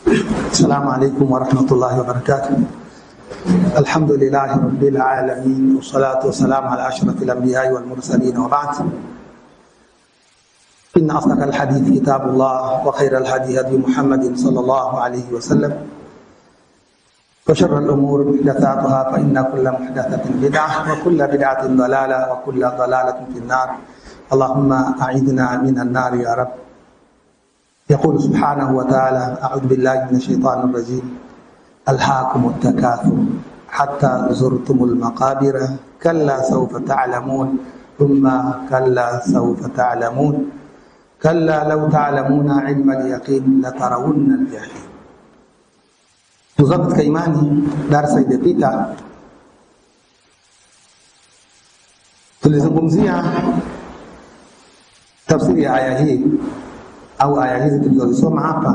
السلام عليكم ورحمة الله وبركاته. الحمد لله رب العالمين، والصلاة والسلام على أشرف الأنبياء والمرسلين، وبعد. إن أصدق الحديث كتاب الله، وخير الهدي هدي محمد صلى الله عليه وسلم، وشر الأمور محدثاتها، فإن كل محدثة بدعة، وكل بدعة ضلالة، وكل ضلالة في النار. اللهم أعذنا من النار يا رب. يقول سبحانه وتعالى: أعوذ بالله من الشيطان الرجيم. ألهاكم التكاثر حتى زرتم المقابر، كلا سوف تعلمون، ثم كلا سوف تعلمون، كلا لو تعلمون علم اليقين لترون الجحيم. Tuzabu imani, darasa iliyopita tulizungumzia tafsiri ya aya hii au aya hizi tulizosoma hapa.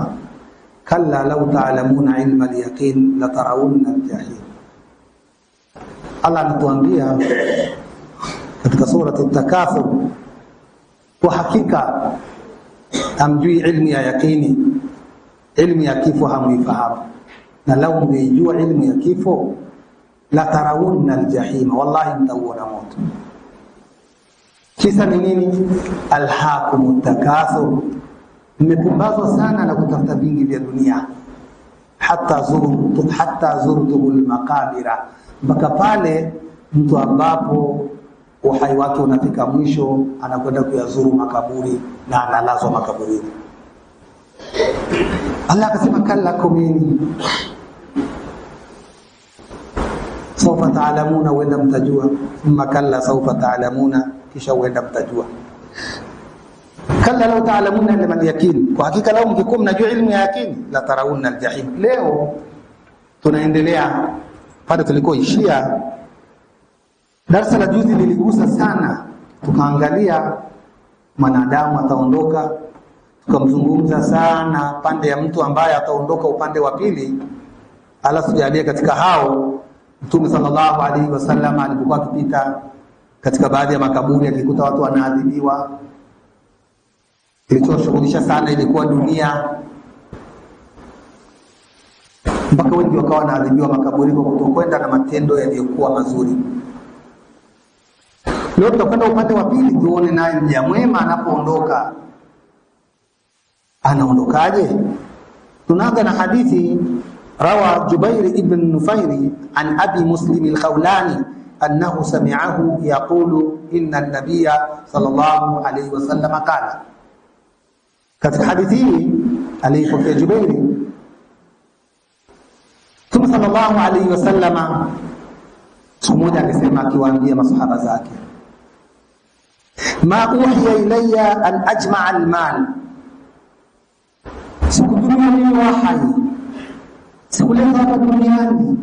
Kalla law ta'lamuna ilma al-yaqin la tarawunna al-jahim. Allah anatuambia katika surati at-Takathur, kwa hakika hamjui ilmu ya yaqini, ilmu ya kifo hamuifahamu, na lau mngejua ilmu ya kifo la tarawunna al-jahim, wallahi mtauona moto. Kisa ni nini? Alhaakumut takathur, mmepumbazwa sana na kutafuta vingi vya dunia. Hatta zurtumul maqabira, mpaka pale mtu ambapo uhai wake unafika mwisho anakwenda kuyazuru makaburi na analazwa makaburini. Allah akasema kalla kumini sawfa ta'lamuna, wenda mtajua. Thumma kalla sawfa ta'lamuna, kisha wenda mtajua. Kalla law ta'lamuna ilma al-yaqin, kwa hakika lao mngekuwa mnajua ilmu ya yaqini la tarawunna al-jahim. Leo tunaendelea pale tulikoishia. Darasa la juzi liligusa sana, tukaangalia mwanadamu ataondoka, tukamzungumza sana pande ya mtu ambaye ataondoka upande wa pili. Allah tujalie katika hao. Mtume sallallahu alaihi wasallam alipokuwa akipita katika baadhi ya makaburi alikuta watu wanaadhibiwa. Kilichoshughulisha sana ilikuwa dunia, mpaka wengi wakawa wanaadhibiwa makaburi kwa kutokwenda na matendo yaliyokuwa mazuri. Leo tutakwenda upande wa pili, tuone naye mja mwema anapoondoka anaondokaje. Tunaanza na hadithi rawa Jubair ibn Nufairi an Abi Muslim al-Khawlani annahu sami'ahu yaqulu inna an-nabiyya sallallahu alayhi wasallam qala. Katika hadithi hii aliyopokea Jubair, Mtume sallallahu alayhi wasallam siku moja alisema, akiwaambia masahaba zake, ma uhiya ilayya an ajma'a al-mal, sikutumia mimi wahai, sikuleta hapa duniani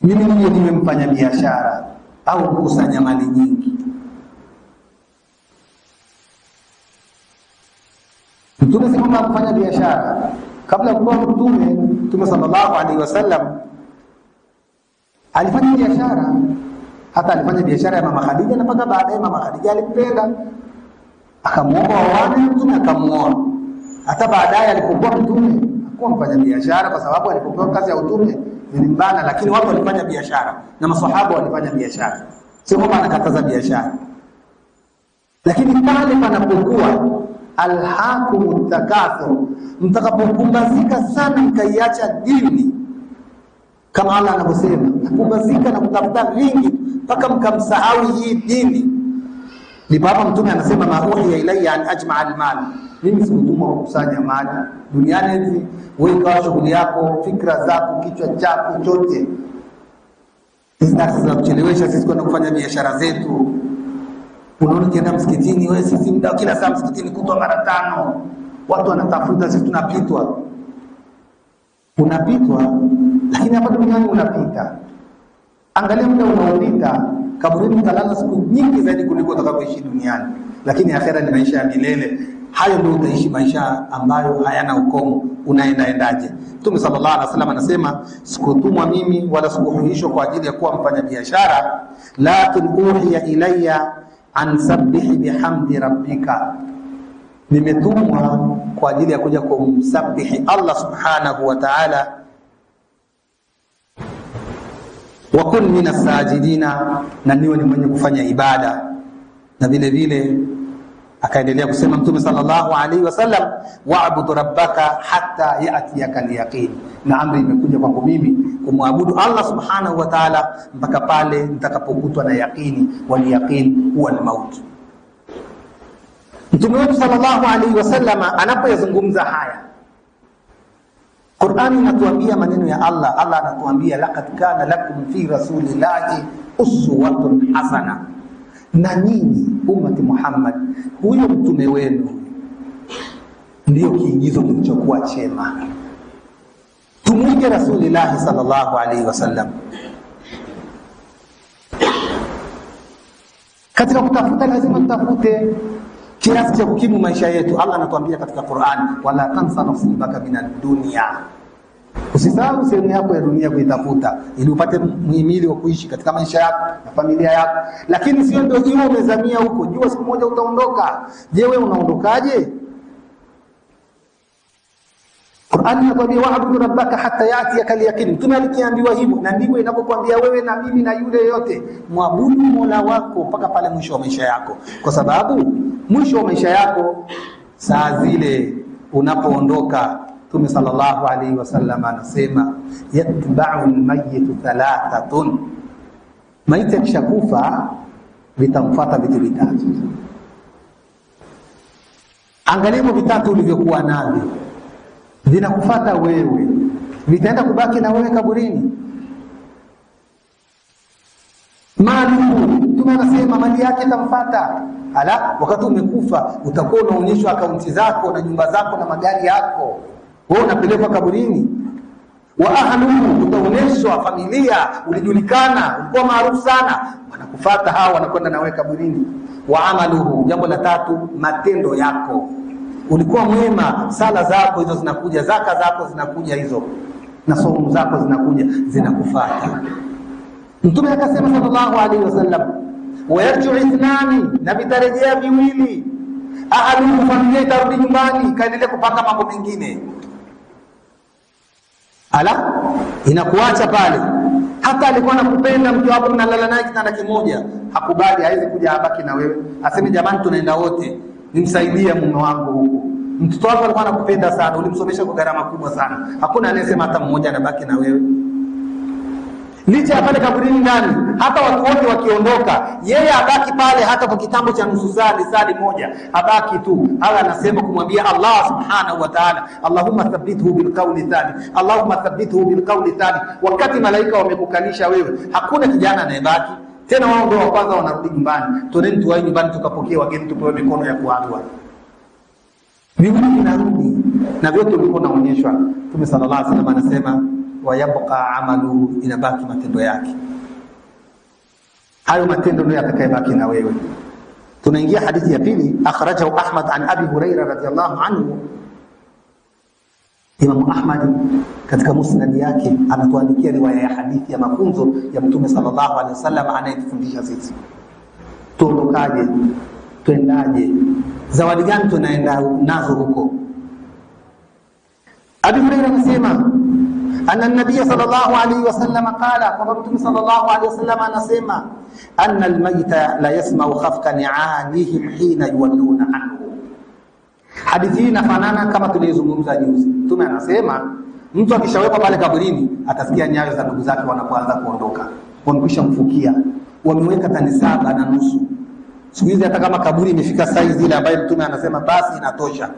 mimi ndiye nimemfanya biashara au kukusanya mali nyingi. Mtume si kwamba kufanya biashara. Kabla ya kuwa Mtume sallallahu alaihi wasallam alifanya biashara. Hata alifanya biashara ya Mama Khadija, na mpaka baadaye Mama Khadija alimpenda akamuomba waone, Mtume akamuoa. Hata baadaye alipokuwa Mtume hakuwa mfanya biashara, kwa sababu alipokuwa kazi ya utume ilimbana, lakini watu walifanya biashara na maswahaba walifanya biashara. Sio kwamba anakataza biashara, lakini pale panapokuwa alhaakumut takathur, mtakapopumbazika sana mkaiacha dini, kama Allah anavyosema, pumbazika na kutafuta vingi mpaka mkamsahau hii dini. Ni baba Mtume anasema, ma uhiya ilayya an ajma'a al-mal, mimi sikutumwa kukusanya mali duniani hizi. Wewe kwa shughuli yako, fikra zako, kichwa chako chote za kuchelewesha sisi kwenda kufanya biashara zetu. Unaona kienda msikitini, wewe sisi muda kila saa msikitini kutwa mara 5. Watu wanatafuta, sisi tunapitwa. Unapitwa, lakini hapa duniani unapita. Angalia muda unaopita, kaburini utalala siku nyingi zaidi kuliko utakapoishi duniani. Lakini akhera ni maisha ya milele. Hayo ndio utaishi maisha ambayo hayana ukomo. Unaendaje? Mtume sallallahu alaihi wasallam anasema, sikutumwa mimi wala sikuhuishwa kwa ajili ya kuwa mfanya biashara, lakin uhiya ilayya an sabbihi bihamdi rabbika, nimetumwa kwa ajili ya kuja kumsabihi Allah subhanahu wa ta'ala, wa kun minas sajidina, na niwe ni mwenye kufanya ibada. Na vile vile akaendelea kusema Mtume sallallahu alaihi wasallam, wa'bud rabbaka hatta ya'tiyaka al-yaqin, na amri imekuja kwangu mimi kumwabudu Allah subhanahu wa ta'ala mpaka pale nitakapokutwa na yaqini, wal yaqin huwa al-maut. Mtume wetu sallallahu alaihi wasallam anapoyazungumza haya, Qur'ani inatuambia maneno ya Allah. Allah anatuambia laqad kana lakum fi rasulillahi uswatun hasana, na nyinyi ummati Muhammad, huyo mtume wenu ndio kiigizo kilichokuwa chema. Tumuige Rasulullah sallallahu alaihi wasallam katika kutafuta. Lazima tutafute kiasi cha kukimu maisha yetu. Allah anatuambia katika Qur'an, wala tansa nasibaka minad dunya, usisahau sehemu yako ya dunia kuitafuta ili upate muhimili wa kuishi katika maisha yako na familia yako. Lakini sio ndio hiyo umezamia huko, jua siku moja utaondoka. Je, wewe unaondokaje? Qur'ani inatuambia wa'budu rabbaka hatta ya'tiyaka al-yaqin. Mtume alikiambiwa hivyo, na ndivyo inapokuambia wewe na mimi na yule yote, muabudu Mola wako mpaka pale mwisho wa maisha yako, kwa sababu mwisho wa maisha yako, saa zile unapoondoka, Mtume sallallahu alaihi wasallam anasema yatba'u al-mayyit thalathatun, maiti akishakufa vitamfuata vitu vitatu. Angalia vitatu ulivyokuwa navyo, vinakufuata wewe, vitaenda kubaki na wewe kaburini. Mali, Mtume anasema mali yake itamfuata. Wakati umekufa utakuwa unaonyeshwa akaunti zako na nyumba zako na magari yako, wewe unapelekwa kaburini. Wa ahluhu, utaonyeshwa familia, ulijulikana, ulikuwa maarufu sana, wanakufuata hao, wanakwenda na wewe kaburini. Wa amaluhu, jambo la tatu, matendo yako. Ulikuwa mwema, sala zako hizo zinakuja, zaka zako zinakuja hizo, na saumu zako zinakuja, zinakufuata. Mtume akasema sallallahu alaihi wasallam, wayarji'u ithnani, na vitarejea viwili. Ahluhu, familia itarudi nyumbani, kaendelea kupanga mambo mengine. Inakuacha pale. Hata alikuwa anakupenda mke wako, mnalala naye kitanda kimoja, hakubali, haizi kuja abaki na wewe, aseme jamani tunaenda wote, nimsaidie mume wangu huko. Mtoto wako alikuwa anakupenda sana, ulimsomesha kwa gharama kubwa sana, hakuna anayesema hata mmoja anabaki na wewe. Licha ya pale kaburini ndani, hata watu wote wakiondoka, yeye abaki pale hata kwa kitambo cha nusu saa, lisali moja, abaki tu. Allah anasema kumwambia Allah subhanahu wa ta'ala, Allahumma thabbithu bilqawli thabit, Allahumma thabbithu bilqawli thabit. Wakati malaika wamekukalisha wewe, hakuna kijana anayebaki tena, wao ndio wa kwanza wanarudi nyumbani. Twendeni tuwae nyumbani tukapokea wageni, tupewe mikono ya kuagwa. Vipi vinarudi na vyote ulikuwa unaonyeshwa. Mtume sallallahu alaihi wasallam anasema wa yabqa amalu, inabaki matendo yake. Hayo matendo ndio yatakayebaki na wewe. Tunaingia hadithi ya pili, akhrajahu Ahmad an Abi Hurairah radhiyallahu anhu. Imam Ahmad katika musnad yake anatuandikia riwaya ya hadithi ya mafunzo ya Mtume sallallahu alaihi wasallam anayetufundisha sisi tuondokaje, tuendaje, zawadi gani tunaenda nazo huko. Abi Hurairah anasema anna an-nabiy sallallahu alayhi wasallam qala, kwamba Mtume sallallahu alayhi wasallam anasema anna al-mayta la yasma'u khafqa ni'anihim hina yuwalluna anhu. Hadithi hii inafanana kama tulizungumza juzi. Mtume anasema mtu akishawekwa pale kaburini atasikia nyayo za ndugu zake wanapoanza kuondoka, wamekwisha mfukia, wameweka tani 7.5. Siku hizi hata kama kaburi imefika size ile ambayo Mtume anasema basi inatosha,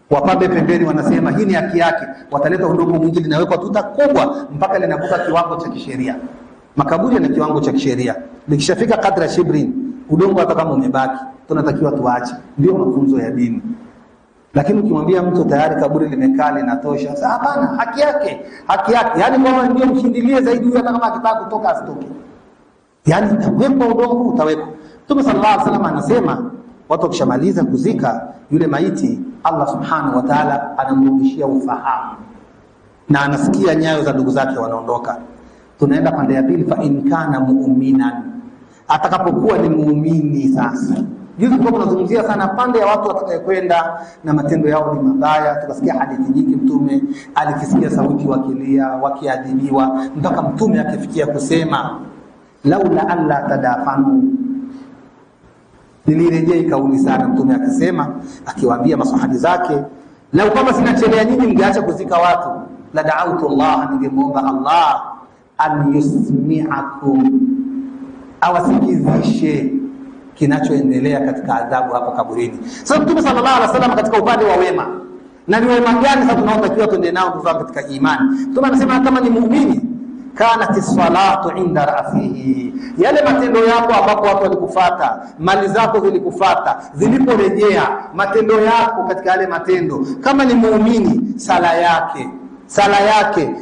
wapabe pembeni, wanasema hii ni haki yake, wataleta udongo mwingi, linawekwa tuta kubwa mpaka linavuka kiwango cha kisheria. Makaburi yana kiwango cha kisheria, likishafika kadra shibrin, udongo hata kama umebaki tunatakiwa tuache. Ndio mafunzo ya dini. Lakini ukimwambia mtu tayari kaburi limekaa linatosha, sasa hapana, haki yake, haki yake. Yani kwamba ndio mshindilie zaidi huyo, hata kama akitaka kutoka asitoke. Yani utawekwa udongo, utawekwa. Mtume sallallahu alaihi wasallam anasema watu wakishamaliza kuzika yule maiti, Allah subhanahu wa ta'ala anamrudishia ufahamu na anasikia nyayo za ndugu zake wanaondoka. Tunaenda pande ya pili, fa in kana mu'minan, atakapokuwa ni muumini. Sasa Juzi tulikuwa tunazungumzia sana pande ya watu watakayekwenda na matendo yao ni mabaya. Tukasikia hadithi nyingi, mtume alikisikia sauti wakilia, wakiadhibiwa, mpaka mtume akifikia kusema laula alla tadafanu. Nilirejea kauli sana mtume akisema, akiwaambia masahaba zake, lau kama sinachelea nyinyi mngeacha kuzika watu, la da'autu Allah, ningemuomba Allah an yusmi'akum, awasikizishe kinachoendelea katika adhabu hapo kaburini. Sasa Mtume sallallahu alaihi wasallam katika upande wa wema, na ni wema gani sasa tunaotakiwa twende nao ndugu zangu katika imani? Mtume anasema kama ni muumini, kanat as-salatu inda ra'sihi, yale matendo yako ambapo watu walikufuata, mali zako zilikufuata, ziliporejea matendo yako katika yale matendo, kama ni muumini, sala yake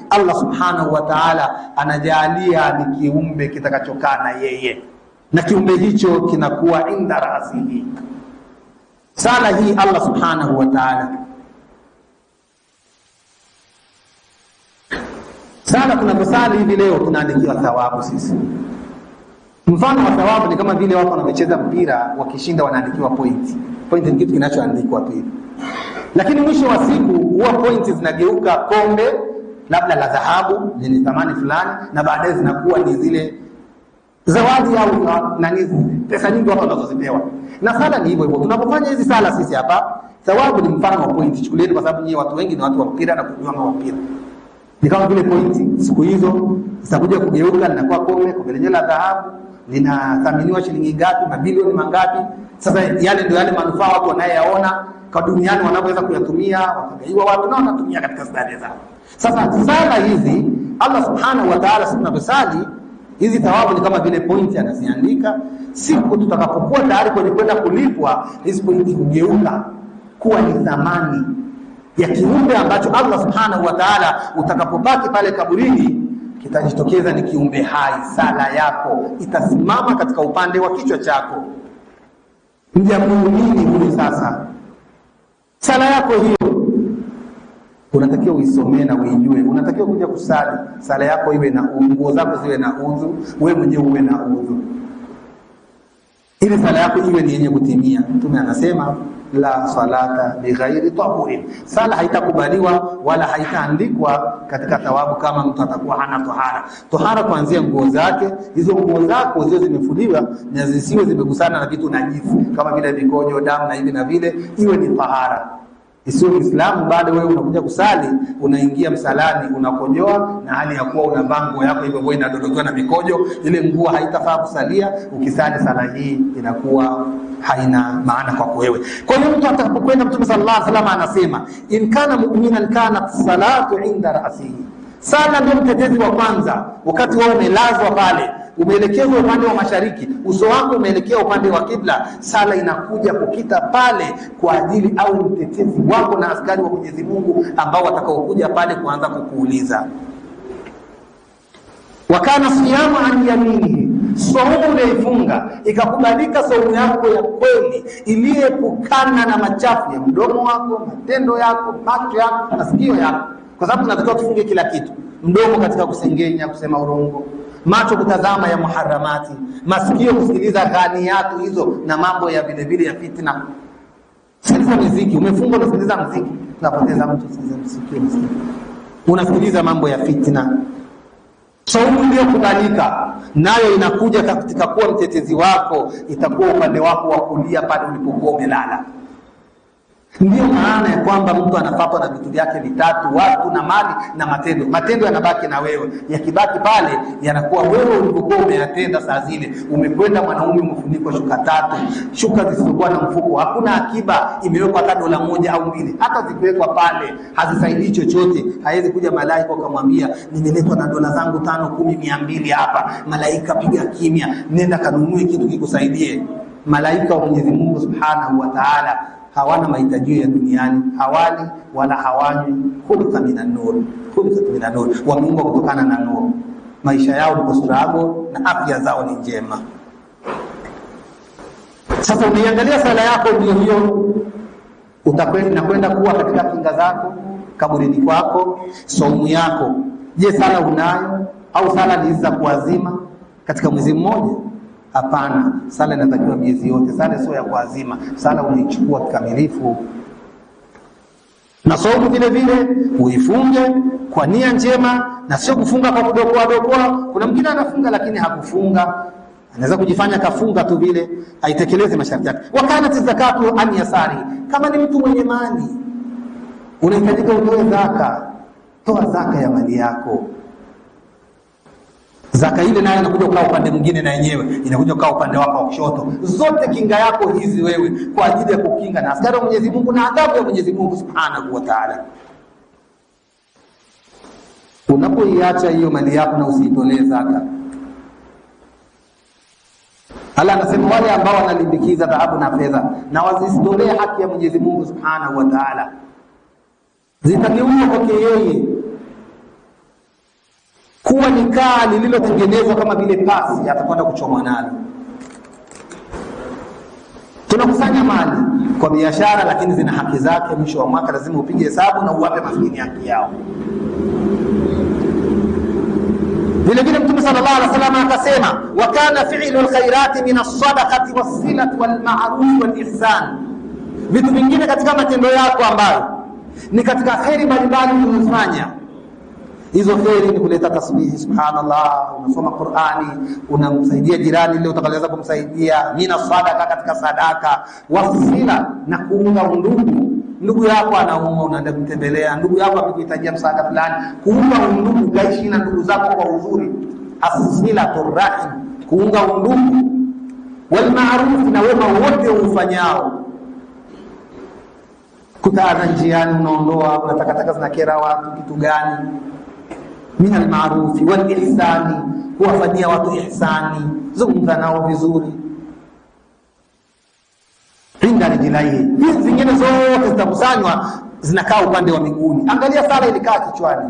Allah subhanahu wa ta'ala anajalia ni kiumbe kitakachokaa na yeye, na kiumbe hicho kinakuwa inda ra'sihi. Sala hii Allah subhanahu wa ta'ala, sala tunaposali hivi leo tunaandikiwa thawabu sisi. Mfano wa thawabu ni kama vile watu wanacheza mpira, wakishinda wanaandikiwa point. Point ni kitu kinachoandikwa tu hivi, lakini mwisho wa siku huwa pointi zinageuka kombe labda la dhahabu lenye thamani fulani, na baadaye zinakuwa ni zile zawadi au nani, pesa nyingi watu wanazozipewa. Na sala ni hivyo hivyo. Tunapofanya hizi sala sisi hapa, thawabu ni mfano wa pointi. Chukulieni, kwa sababu nyinyi watu wengi ni watu wa mpira na kujua mambo ya mpira. Ni kama vile pointi siku hizo zitakuja kugeuka linakuwa kombe lenye la dhahabu, linathaminiwa shilingi ngapi, mabilioni mangapi. Sasa yale ndio yale manufaa watu wanayoyaona kwa duniani, wanaweza kuyatumia, wakagaiwa watu na wanatumia katika stadi zao. Sasa sala hizi Allah subhanahu wa ta'ala, sisi tunasali hizi thawabu ni kama vile pointi anaziandika. Siku tutakapokuwa tayari kwenye kwenda kulipwa, hizi pointi hugeuka kuwa ni thamani ya kiumbe ambacho Allah subhanahu wa ta'ala, utakapobaki pale kaburini, kitajitokeza ni kiumbe hai. Sala yako itasimama katika upande wa kichwa chako. Mja muumini huyu sasa, sala yako hiyo unatakiwa uisomee na uijue. Unatakiwa kuja kusali, sala yako iwe na nguo zako ziwe na udhu, wewe mwenyewe uwe na udhu, ili sala yako iwe ni yenye kutimia. Mtume anasema la salata bighairi tahurin, sala haitakubaliwa wala haitaandikwa katika thawabu kama mtu atakuwa hana tahara. Tahara kuanzia nguo zake, hizo nguo zako zio zimefuliwa na zisiwe zimegusana na vitu najisi kama vile mikojo, damu na hivi na vile, iwe ni tahara. Isiwe Muislamu baada wewe unakuja kusali, unaingia msalani unakojoa na hali ya kuwa unavaa nguo yako hivyo wewe inadondokewa na mikojo, ile nguo haitafaa kusalia. Ukisali sala hii inakuwa haina maana kwako wewe. Kwa hiyo mtu atakapokwenda, Mtume sallallahu alaihi wasallam anasema in kana mu'minan kanat salatu inda ra'sihi, sala ndio mtetezi wa kwanza. Wakati wewe umelazwa pale, umeelekezwa upande wa mashariki, uso wako umeelekea upande wa kibla, sala inakuja kukita pale kwa ajili au mtetezi wako na askari wa Mwenyezi Mungu ambao watakaokuja pale kuanza kukuuliza. Wakana siyamu an yaminihi, saumu uliyofunga ikakubalika, saumu yako ya kweli iliyoepukana na machafu ya mdomo wako, matendo yako, macho yako, masikio yako, kwa sababu tunatakiwa tufunge kila kitu. Mdomo katika kusengenya, kusema urongo, macho kutazama ya muharamati, masikio kusikiliza ghaniyatu hizo na mambo ya vile vile ya fitna. Sikiliza muziki, umefunga unasikiliza muziki, tunapoteza mtu sikiliza muziki, unasikiliza mambo ya fitna. Saumu iliyokubalika nayo inakuja katika kuwa mtetezi wako, itakuwa upande wako wa kulia pale ulipokuwa umelala. Ndio maana ya kwamba mtu anafatwa na vitu vyake vitatu: watu na mali na matendo. Matendo yanabaki na wewe, yakibaki pale yanakuwa wewe ulipokuwa umeyatenda saa zile. Umekwenda mwanaume umefunikwa shuka 3, shuka zisizokuwa na mfuko, hakuna akiba, imewekwa hata dola 1 au 2. Hata zikiwekwa pale hazisaidii chochote. Haiwezi kuja malaika akamwambia nimeletwa na dola zangu 5, 10, 200 hapa. Malaika piga kimya, nenda kanunue kitu kikusaidie. Malaika wa Mwenyezi Mungu Subhanahu wa Ta'ala hawana mahitaji ya duniani, hawali wala hawanywi. Khulqa minan nur, wameumbwa kutokana na nuru. Maisha yao ni struggle na afya zao ni njema. Sasa ukiangalia sala yako ndio hiyo, utakwenda kuwa katika kinga zako kaburini kwako. Saumu yako, je, sala unayo au sala ni za kuazima katika mwezi mmoja? Hapana, sala inatakiwa miezi yote. Sala sio ya kuazima, sala unaichukua kikamilifu. Na saumu vile vile uifunge kwa nia njema, na sio kufunga kwa kudokoa. Kuna mwingine anafunga lakini hakufunga, anaweza kujifanya kafunga tu vile, haitekelezi masharti yake. Wakana zakatu an yasari, kama ni mtu mwenye mali unahitajika utoe zaka, toa zaka ya mali yako. Zaka ile nayo inakuja kwa upande mwingine, na yenyewe inakuja kwa upande wako wa kushoto. Zote kinga yako hizi wewe kwa ajili ya kukinga na askari wa Mwenyezi Mungu na adhabu ya Mwenyezi Mungu Subhanahu wa Ta'ala. Unapoiacha hiyo mali yako na usiitolee zaka, Allah anasema wale ambao wanalimbikiza dhahabu na fedha na wazisitolee haki ya Mwenyezi Mungu Subhanahu wa Ta'ala, zitageuka kwake yeye kuwa ni kaa lililotengenezwa kama vile pasi, atakwenda kuchomwa nalo. Tunakusanya mali kwa biashara, lakini zina haki zake. Mwisho wa mwaka lazima upige hesabu na uwape maskini haki yao. Vile vile Mtume sallallahu alaihi wasallam akasema, wa kana fi'lu alkhairati min as-sadaqati was-silati wal-ma'ruf wal-ihsan. Vitu vingine katika matendo yako ambayo ni katika khairi mbalimbali unazofanya, hizo khairi ni kuleta tasbihi subhanallah, unasoma Qur'ani, unamsaidia jirani ile utakaloweza kumsaidia, mina sadaka katika sadaka, wasila na kuunga ndugu yako anaumwa, unaenda kumtembelea ndugu yako akikuhitajia msaada fulani, kuunga undugu, gaishi na ndugu zako kwa uzuri, as-silatu rahim, kuunga undugu, wal ma'ruf, na wema wote ufanyao. Kutaadha njiani, unaondoa unatakataka zinakera watu kitu gani, min al-ma'ruf wal ihsani, kuwafanyia watu ihsani, zungumza nao vizuri. Inda rijlaihi, hizi zingine zote zitakusanywa zinakaa upande wa miguuni. Angalia sala ilikaa kichwani,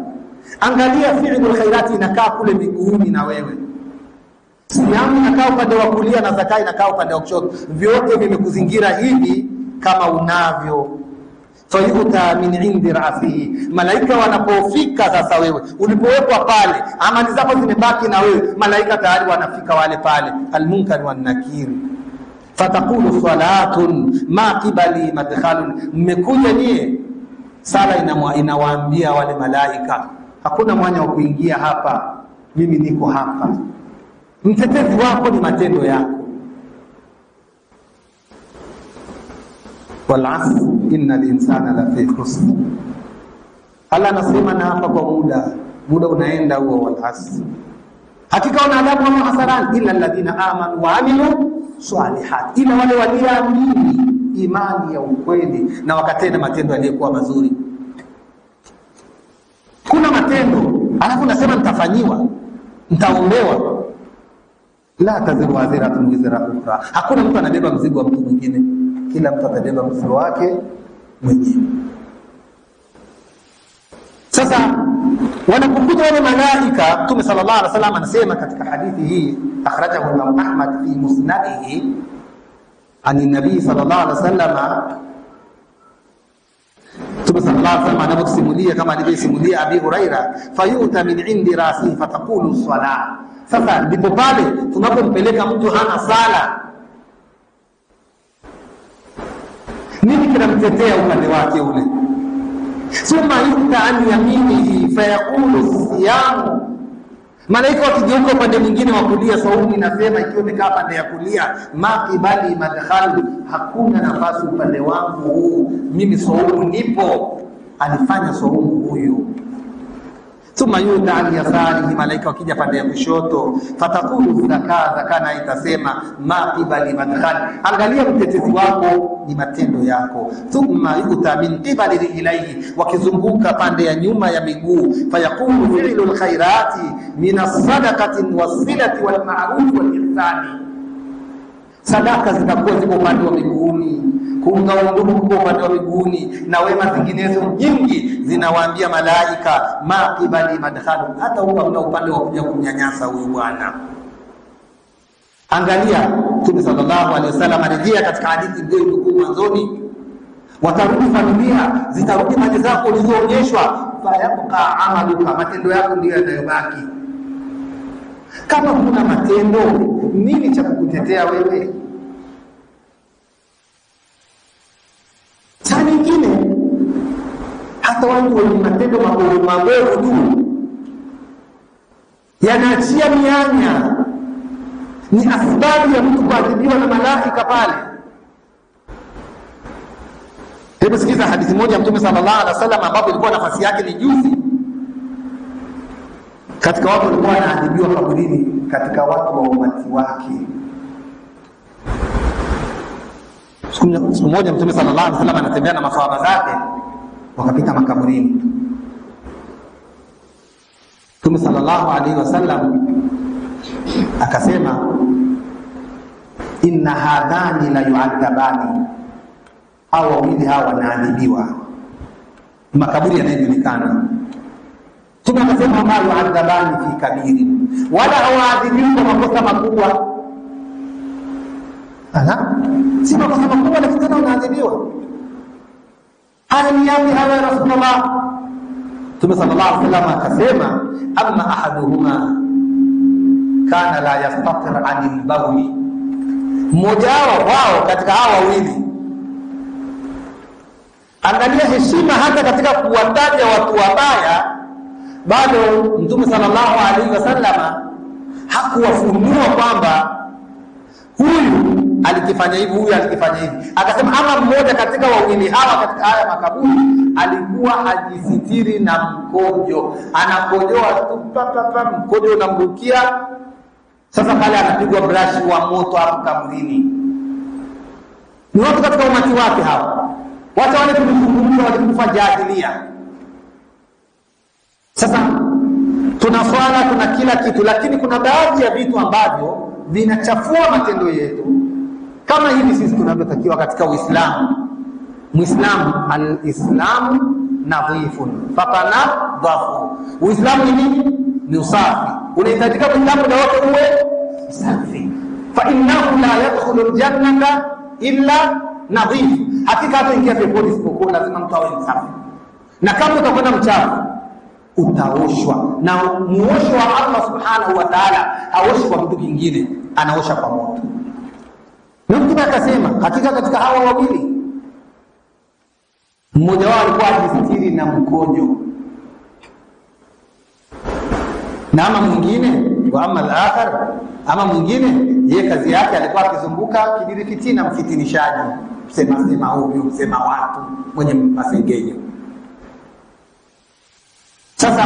angalia fi'lul khairati inakaa kule miguuni na wewe. Siamu inakaa upande wa kulia na zakai inakaa upande wa kushoto. Vyote vimekuzingira hivi kama unavyo. Fayuta min indi ra'sihi, malaika wanapofika sasa, wewe ulipowekwa pale, amali zako zimebaki na wewe, malaika tayari wanafika wale pale, almunkar wan nakir. Fataqulu salatun ma qibali madkhalun, mmekuja nie, sala inawaambia wale malaika, hakuna mwanya wa kuingia hapa, mimi niko hapa. Mtetezi wako ni matendo yako. Wal asr innal insana lafi khusr. Allah anasema na hapa kwa muda unaenda huo, wal asr, hakika wanadamu wa hasaran illa alladhina amanu wa amilu salihat, ila wale walioamini imani ya ukweli na wakatenda matendo yaliyokuwa mazuri. Kuna matendo alafu unasema nitafanyiwa, nitaombewa. La taziru waziratun wizra ukhra, hakuna mtu anabeba mzigo wa mtu mwingine, kila mtu atabeba mzigo wake mwenyewe. Sasa wanapokuja wale malaika, Mtume sallallahu alaihi wasallam anasema katika hadithi hii, akhrajahu Imam Ahmad fi musnadihi ani nabii sallallahu alaihi wasallam, Mtume sallallahu alaihi wasallam anaposimulia kama alivyosimulia Abi Huraira, fayuta min indi rasi fataqulu salah. Sasa ndipo pale tunapompeleka mtu hana sala, nini kinamtetea upande wake ule? Thumma yuta an yaminihi fayaqulu siyamu, malaika wakigeuka upande mwingine wa kulia, saumu inasema ikiwa imekaa pande ya kulia, ma qibali madkhal, hakuna nafasi upande wangu huu, mimi saumu nipo, alifanya saumu huyu. Thumma yuta an yasarihi, malaika wakija pande ya kushoto, fatakulu zaka na itasema ma qibali madkhal, angalia mtetezi wako ni matendo yako. Thumma yuta min qibali rijlaihi, wakizunguka pande ya nyuma ya miguu, fayaqulu fi'lul khairati min as-sadaqati was-silati wal-ma'ruf wal-ihsani, sadaka zitakuwa ziko upande wa miguuni, kuunga undugu kwa upande wa miguuni, na wema zinginezo nyingi zinawaambia malaika ma qibali madkhalu, hata huwa mna upande wa kuja kunyanyasa huyu bwana. Angalia Mtume sallallahu alaihi wasallam arejea katika hadithi ndio mwanzoni, watarudi familia, zitarudi mali zako ulizoonyeshwa, fa yabqa amaluka, matendo yako ndio yanayobaki. Kama kuna matendo, nini cha kukutetea wewe? Saa nyingine hata watu wenye matendo mabovu tu yanaachia mianya, ni asbabu ya mtu kuadhibiwa na malaika pale. Hebu sikiza hadithi moja Mtume sallallahu alaihi wasallam ambapo ilikuwa nafasi yake ni juzi. Katika watu walikuwa wanaadhibiwa kaburini, katika watu wa umati wake. Siku moja Mtume sallallahu alaihi wasallam anatembea na maswahaba zake, wakapita makaburini. Mtume sallallahu alaihi wasallam akasema, inna hadhani la yu'adhabani, hawa wawili hawa wanaadhibiwa. Makaburi yanayojulikana. Mtume akasema, ma yu'adhabani fi kabiri, wala hawaadhibiwi kwa makosa makubwa. Si makosa makubwa, lakini tena wanaadhibiwa. Haya ni yapi hawa ya Rasulullah? Mtume sallallahu alaihi wasallam akasema, amma ahaduhuma kana la yastatir anil bawli, mmoja wao katika hawa wawili, angalia heshima hata katika kuwataja watu wabaya, bado Mtume sallallahu alaihi wasallam hakuwafunua kwamba huyu alikifanya hivi, huyu alikifanya hivi. Akasema ama mmoja katika wawili hawa katika haya makaburi alikuwa hajisitiri na mkojo, anakojoa tu mkojo unamrukia. Sasa pale anapigwa brush wa moto hapo kaburini. Ni watu katika umati wake hawa. Watu wale tulizungumza walikufa jahilia. Sasa tuna swala, tuna kila kitu, lakini kuna baadhi ya vitu ambavyo vinachafua matendo yetu. Kama hivi sisi tunavyotakiwa katika Uislamu. Muislamu, al-Islamu nadhifun fatanadhafu. Uislamu ni nini? Ni usafi. Unahitajika Muislamu na wote uwe safi. Fa innahu la yadkhulu al-jannata illa nadhif. Hakika hata ingia peponi isipokuwa lazima mtu awe msafi. Na kama utakwenda mchafu utaoshwa, na muosho wa Allah subhanahu wa ta'ala haoshi kwa kitu kingine, anaosha kwa moto. Na Mtume akasema hakika katika hawa wawili mmoja wao alikuwa ajisitiri na mkojo, na ama mwingine wa ama al-akhar, ama mwingine yeye kazi yake alikuwa akizunguka kibirikiti na mfitinishaji, sema huyu, sema watu mwenye masengenyo. Sasa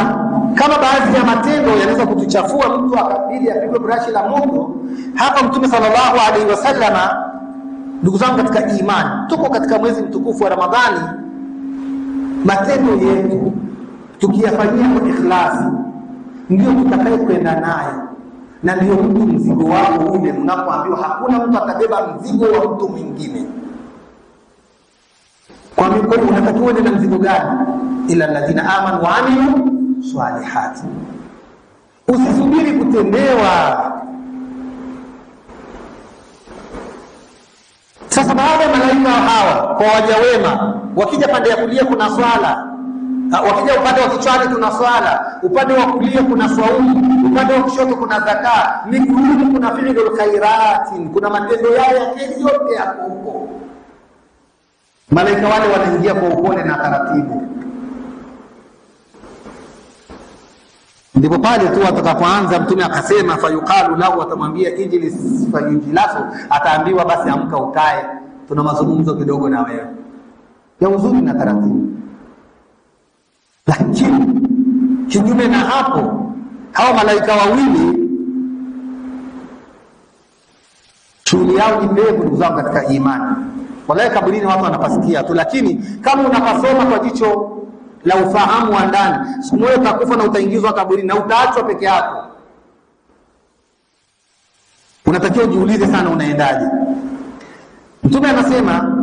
kama baadhi ya matendo yanaweza kutuchafua, mtu akabidi apigwe brashi la moto, hapa Mtume sallallahu alaihi wasallam, ndugu zangu katika imani, tuko katika mwezi mtukufu wa Ramadhani, matendo yetu tukiyafanyia kwa ikhlasi ndio tutakaye kwenda nayo, na ndio mtu mzigo wako ule. Mnapoambiwa hakuna mtu atabeba mzigo wa mtu mwingine, kwa mikono unatakiwa uende na mzigo gani? Ila alladhina amanu wa amilu salihati. Usisubiri kutendewa. Sasa baada ya malaika hawa kwa waja wema, wakija pande ya kulia kuna swala, wakija upande wa kichwani kuna swala, upande wa kulia kuna swaumu, upande wa kushoto kuna zaka, miguuni kuna fi'lul khairatin, kuna matendo yao ya kesi yote yako huko. Malaika wale wanaingia kwa upole na taratibu. Ndipo pale tu atakapoanza Mtume akasema, fayuqalu lahu, atamwambia ijlis fayujlasu, ataambiwa basi amka ukae, tuna mazungumzo kidogo na wewe ya uzuri na taratibu. Lakini kinyume na hapo, hao malaika wawili shughuli yao ni pevu, ndugu zangu katika imani. Wallahi kaburini watu wanapasikia tu, lakini kama unapasoma kwa jicho la ufahamu wa ndani, siku moja utakufa na utaingizwa kaburini na utaachwa peke yako. Unatakiwa ujiulize sana unaendaje. Mtume anasema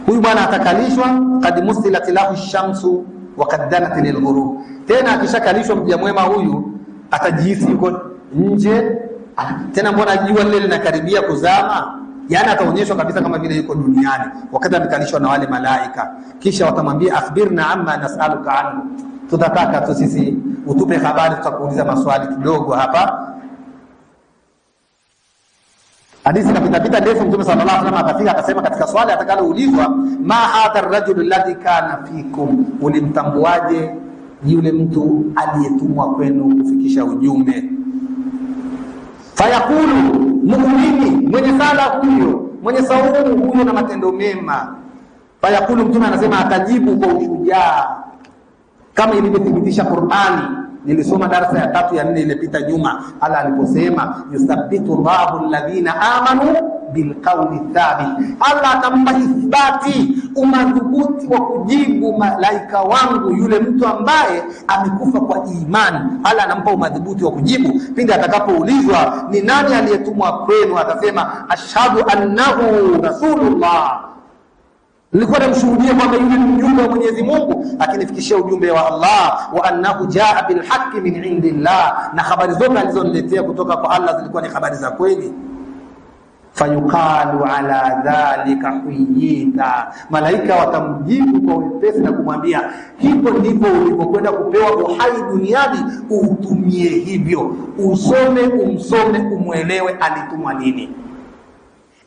huyu bwana atakalishwa, kad musilat lahu shamsu wa kad danat lilghurub. Tena akishakalishwa mja mwema huyu atajihisi yuko nje, tena mbona jua lile linakaribia kuzama, yani ataonyeshwa kabisa kama vile yuko duniani wakati amekalishwa na wale malaika. Kisha watamwambia akhbirna amma nas'aluka anhu, tutataka tu sisi utupe habari, tutakuuliza maswali kidogo hapa. Hadithi kapita ndefu, Mtume sallallahu alaihi wasallam akafika akasema katika swali atakaloulizwa, ma hadha ar-rajul alladhi kana fikum, ulimtambuaje yule mtu aliyetumwa kwenu kufikisha ujumbe? Fayaqulu, muumini mwenye sala huyo, mwenye saumu huyo na matendo mema. Fayaqulu, Mtume anasema atajibu kwa ushujaa kama ilivyothibitisha Qur'ani. Nilisoma darasa ya 3 ya 4 ilipita nyuma, Allah aliposema yusabbitu Allahu alladhina amanu bilqawli thabit, Allah atampa ithbati, umadhubuti wa kujibu malaika wangu yule mtu ambaye amekufa kwa imani. Allah anampa umadhubuti wa kujibu pindi atakapoulizwa ni nani aliyetumwa kwenu, atasema ashhadu annahu rasulullah, nilikuwa namshuhudia kwamba yule ni mjumbe wa Mwenyezi Mungu akinifikishia ujumbe wa Allah, wa annahu jaa bil haqqi min indillah, na habari zote alizoniletea kutoka kwa Allah zilikuwa ni habari za kweli. Fayuqalu ala dhalika huyita, malaika watamjibu kwa wepesi na kumwambia hivyo ndivyo ulipokwenda kupewa uhai duniani, utumie hivyo, umsome umwelewe alitumwa nini.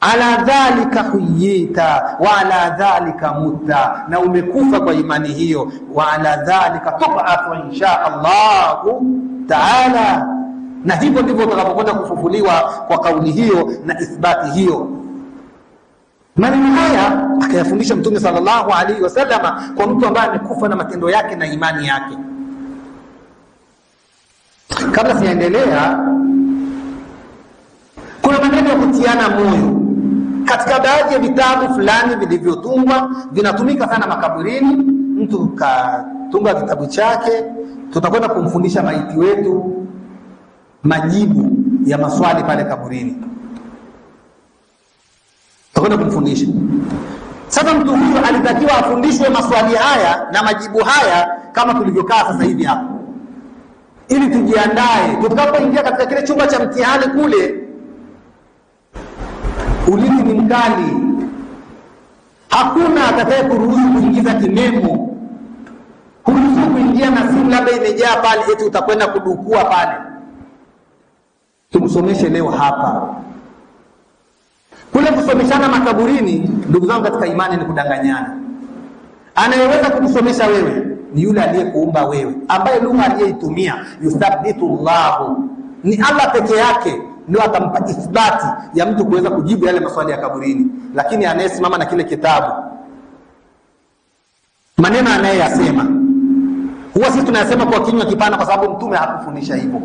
Ala dhalika huyita wa ala dhalika mutta, na umekufa kwa imani hiyo, wa ala dhalika tub'athu insha Allah taala, na hivyo ndivyo utakapokwenda kufufuliwa kwa kauli hiyo na ithbati hiyo. Maneno haya akayafundisha Mtume sallallahu alaihi wasallam kwa mtu ambaye amekufa na matendo yake na imani yake. Kabla siendelea, kuna maneno ya kutiana moyo katika baadhi ya vitabu fulani vilivyotungwa, vinatumika sana makaburini. Mtu katunga kitabu chake, tutakwenda kumfundisha maiti wetu majibu ya maswali pale kaburini, tutakwenda kumfundisha. Sasa mtu huyo alitakiwa afundishwe maswali haya na majibu haya kama tulivyokaa sasa hivi hapa, ili tujiandae tutakapoingia katika kile chumba cha mtihani kule. Ulinzi ni mkali, hakuna atakaye kuruhusu kuingiza kimemo. Huruhusu kuingia na simu labda imejaa pale eti utakwenda kudukua pale. Tumsomeshe leo hapa. Kule kusomeshana makaburini, ndugu zangu katika imani, ni kudanganyana. Anayeweza kukusomesha wewe ni yule aliyekuumba wewe, ambaye lugha aliyeitumia yusabbitu Allahu, ni Allah peke yake ndio atampa ithbati ya mtu kuweza kujibu yale maswali ya kaburini. Lakini anayesimama na kile kitabu, maneno anayeyasema huwa sisi tunayasema kwa kinywa kipana, kwa sababu Mtume hakufundisha hivyo.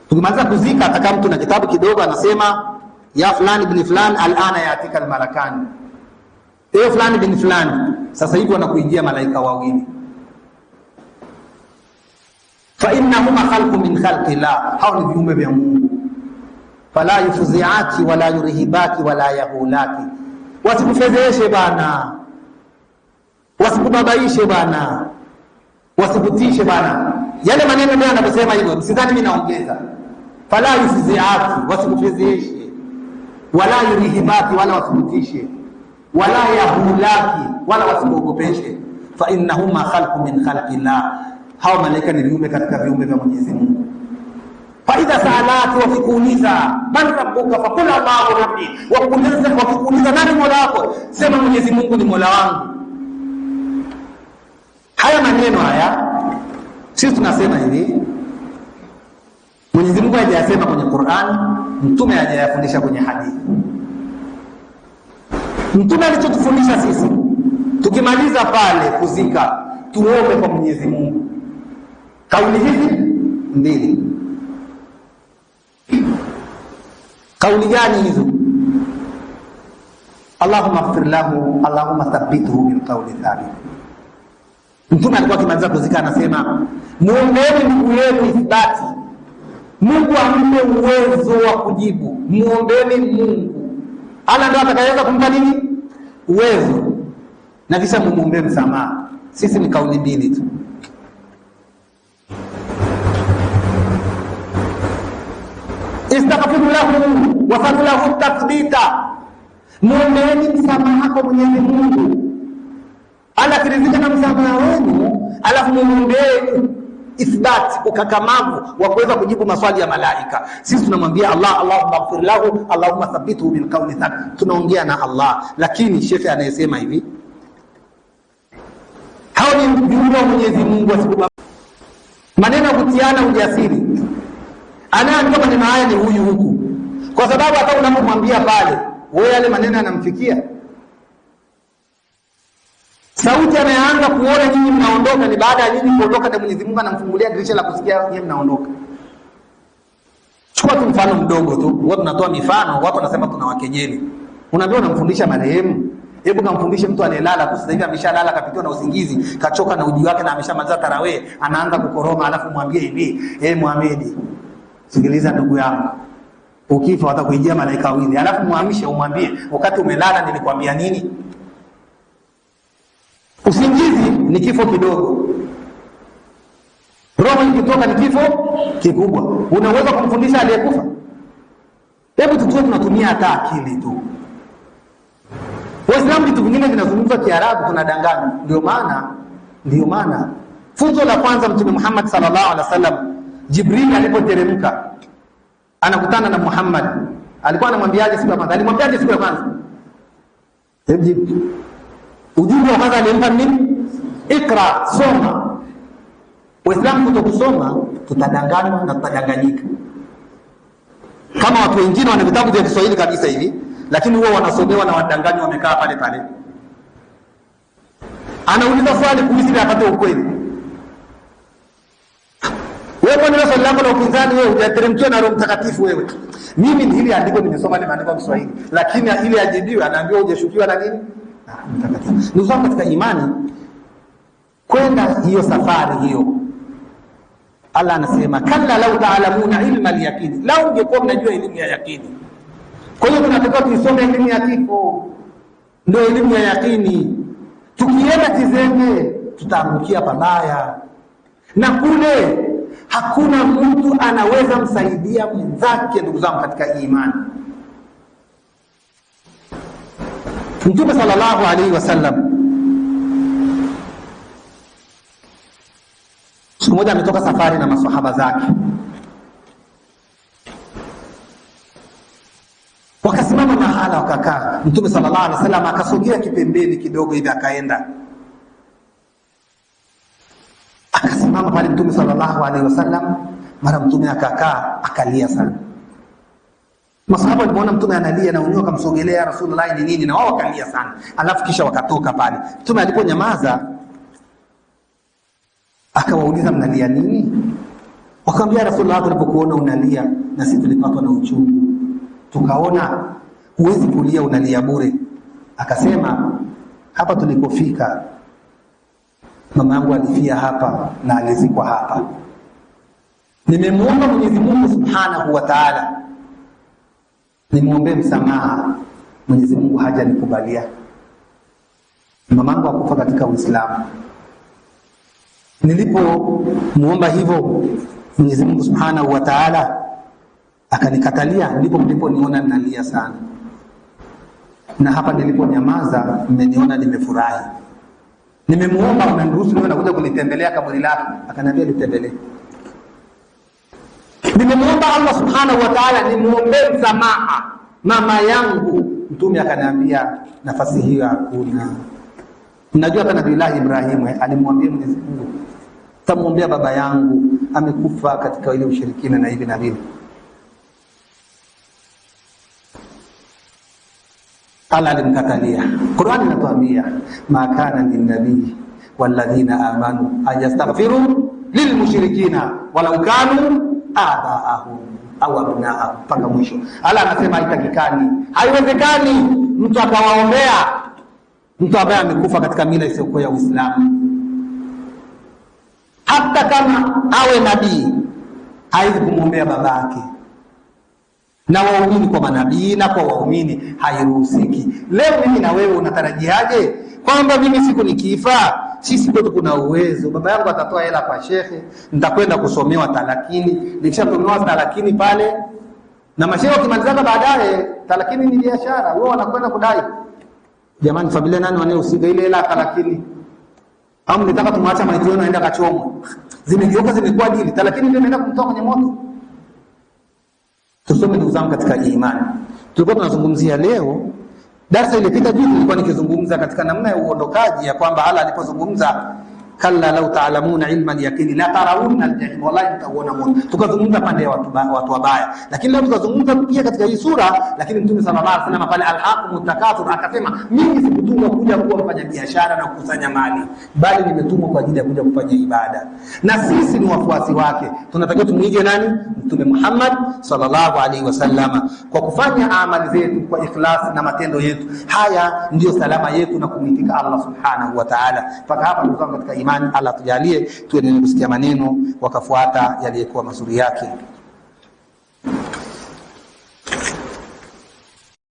Tukimaliza kuzika, atakaa mtu na kitabu kidogo, anasema ya fulani bin fulani alana yatika almalakani, fulani bin fulani, sasa hivi wanakuijia malaika wawili. Fa innahuma khalqu min khalqi la, hao ni viumbe vya Mungu. Fala yufzi'aki wala yurhibaki wala yahulaki, wasikufezeshe bana, wasikubabaishe bana, wasikutishe bana. Yale maneno ndio anaposema hivyo, msidhani mimi naongeza. Fala yufzi'aki, wasikufezeshe, wala yurhibaki, wala wasikutishe, wala yahulaki, wala wasikuogopeshe. Fa innahuma khalqu min khalqi la, hao malaika ni viumbe katika viumbe vya Mwenyezi Mungu. Fa idha sa'alati, wakikuuliza man rabbuka faqul Allahu rabbi, wakikuuliza nani mola wako, sema Mwenyezi Mungu ni mola wangu. Haya maneno haya sisi tunasema hivi, Mwenyezi Mungu hajayasema kwenye Qur'an, Mtume hajayafundisha kwenye hadithi. Mtume alichotufundisha sisi, tukimaliza pale kuzika, tuombe kwa Mwenyezi Mungu. Kauli hizi mbili. Kauli gani hizo? Allahumma ighfir lahu, Allahumma thabbithu bil qawli thabit. Mtume alikuwa akimaliza kuzika anasema, muombeeni ndugu yenu ithibati, Mungu ampe uwezo wa kujibu. Muombeeni Mungu, Allah ndiye atakayeweza kumpa nini? Uwezo. Na kisha mumuombe msamaha. Sisi ni kauli mbili tu. Istaghfiru lahu wa fadlu lahu tathbita, muombeeni msamaha kwa Mwenyezi Mungu. Allah kirizika na msamaha wenu, alafu muombeeni ithbat, ukakamavu wa kuweza kujibu maswali ya malaika. Sisi tunamwambia Allah, Allahumma ighfir lahu, Allahumma thabbithu bil qawli thabit. Tunaongea na Allah. Lakini shekhe anayesema hivi, hao ni viumbe wa Mwenyezi Mungu, asikuba maneno kutiana ujasiri. Anayeandika maneno haya ni huyu huku, kwa sababu hata unapomwambia pale, wewe yale maneno yanamfikia. Sauti anaanza kuona nyinyi mnaondoka, ni baada ya nyinyi kuondoka ndio Mwenyezi Mungu anamfungulia dirisha la kusikia nyinyi mnaondoka. Chukua tu mfano mdogo tu, watu tunatoa mifano, watu wanasema tunawakejeli. Unaambia unamfundisha marehemu, hebu kamfundishe mtu anayelala tu sasa hivi, ameshalala kapitiwa na usingizi, kachoka na uji wake na ameshamaliza tarawih, anaanza kukoroma, alafu mwambie hivi, Muhamedi, sikiliza ndugu yangu, ukifa watakuijia malaika wawili, alafu muamshe umwambie, wakati umelala nilikwambia nini? Usingizi ni kifo kidogo, roho ikitoka ni kifo kikubwa. Unaweza kumfundisha aliyekufa? Hebu tutue tunatumia hata akili tu. Waislamu vitu vingine vinazungumzwa Kiarabu tunadanganya. Ndio maana funzo la kwanza Mtume Muhammad sallallahu alaihi wasallam, Jibril alipoteremka anakutana na Muhammad, alikuwa anamwambiaje siku ya kwanza? Alimwambiaje siku ya kwanza? Ujumbe wa kwanza alimpa nini? Ikra, soma. Waislamu kutokusoma tutadanganywa na tutadanganyika. Kama watu wengine wana vitabu vya Kiswahili kabisa hivi, lakini wao wanasomewa na wadanganywa, wamekaa pale pale. Anauliza swali kuhusu apate ukweli. Wewe kwa nini swali lako la upinzani wewe hujateremkiwa na Roho Mtakatifu wewe? Mimi ni hili andiko nimesoma, limeandikwa kwa Kiswahili, lakini ile ajibiwa anaambiwa hujashukiwa na nini? Mtakatifu. Ndugu zangu katika imani, kwenda hiyo safari hiyo, Allah anasema kalla law ta'lamuna ilma al-yaqin, lau ungekuwa mnajua elimu ya yaqini. Kwa hiyo tunatakiwa tuisome elimu ya kifo, ndio elimu ya yaqini. Tukienda kizembe tutaangukia pabaya, na kule hakuna mtu anaweza msaidia mwenzake. Ndugu zangu katika imani, Mtume sallallahu alaihi wasallam siku moja ametoka safari na maswahaba zake, wakasimama mahala wakakaa. Mtume sallallahu alaihi wasallam akasogea kipembeni kidogo hivi, akasimama pale Mtume sallallahu alaihi wasallam. Mara Mtume akakaa akalia sana. Masahaba walipoona Mtume analia na wenyewe wakamsogelea, Rasulullah ni nini? Na wao wakalia sana. Alafu kisha wakatoka pale. Mtume aliponyamaza akawauliza, mnalia nini? Wakamwambia, Rasulullah, tulipokuona unalia na sisi tulipatwa na uchungu, tukaona huwezi kulia, unalia bure. Akasema, hapa tulikofika mama yangu alifia hapa na alizikwa hapa. Nimemuomba Mwenyezi Mungu Subhanahu wa Ta'ala nimwombee msamaha, Mwenyezi Mungu hajanikubalia. Mamangu akufa katika Uislamu. Nilipomuomba hivyo Mwenyezi Mungu Subhanahu wa Ta'ala akanikatalia, ndipo mliponiona ninalia sana. Na hapa niliponyamaza mmeniona nimefurahi. Nimemuomba unaniruhusu niwe nakuja kunitembelea kaburi lake, akaniambia nitembelee. Nimemuomba Allah Subhanahu wa Ta'ala nimuombee msamaha mama yangu, Mtume akaniambia nafasi hiyo hakuna. Mnajua kana Nabii Ibrahim alimwambia Mwenyezi Mungu, tamuombea baba yangu amekufa katika ile ushirikina na hivi na hivi. Allah alimkatalia. Qur'an inatuambia ma kana lin-nabii walladhina amanu ayastaghfiru lilmushrikina walau kanu abaahum au abnaahum, mpaka mwisho. Allah anasema haitakikani, haiwezekani mtu akawaombea mtu ambaye amekufa katika mila isiyokuwa ya Uislamu. Hata kama awe nabii haiwezi kumwombea babake. Na waumini kwa manabii na kwa waumini hairuhusiki. Leo mimi na wewe unatarajiaje kwamba mimi siku nikifa, sisi kwetu kuna uwezo, baba yangu atatoa hela kwa shekhe, nitakwenda kusomewa talakini, nikishatomewa talakini pale, na mashehe wakimalizana baadaye, talakini ni biashara, wao wanakwenda kudai. Jamani, familia nani wanayehusika ile hela talakini? Au mnataka tumwacha maiti wenu aende kachomwe? zimegeuka zimekuwa dili, lakini ndio inaenda kumtoa kwenye moto. Tusome ndugu zangu katika imani. Tulikuwa tunazungumzia leo, darasa ilipita juzi nilikuwa nikizungumza katika namna ya uondokaji ya kwamba Allah alipozungumza kalla law ta'lamuna ilma al-yaqini la tarawunna al-jahim, wallahi mtaona moto. Tukazungumza pande ya watu wabaya, lakini leo tutazungumza pia katika hii sura. Lakini Mtume sallallahu alaihi wasallam pale alhaqum takathur akasema, mimi sikutumwa kuja kuwa mfanya biashara na kukusanya mali, bali nimetumwa kwa ajili ya kuja kufanya ibada. Na sisi ni wafuasi wake, tunatakiwa tumuige nani? Mtume Muhammad sallallahu alaihi wasallam, kwa kufanya amali zetu kwa ikhlas na matendo yetu. Haya ndio salama yetu na kumitika Allah subhanahu wa ta'ala. Mpaka hapa ndugu zangu katika imani, Allah tujalie tuendelee kusikia maneno wakafuata yaliyokuwa mazuri yake.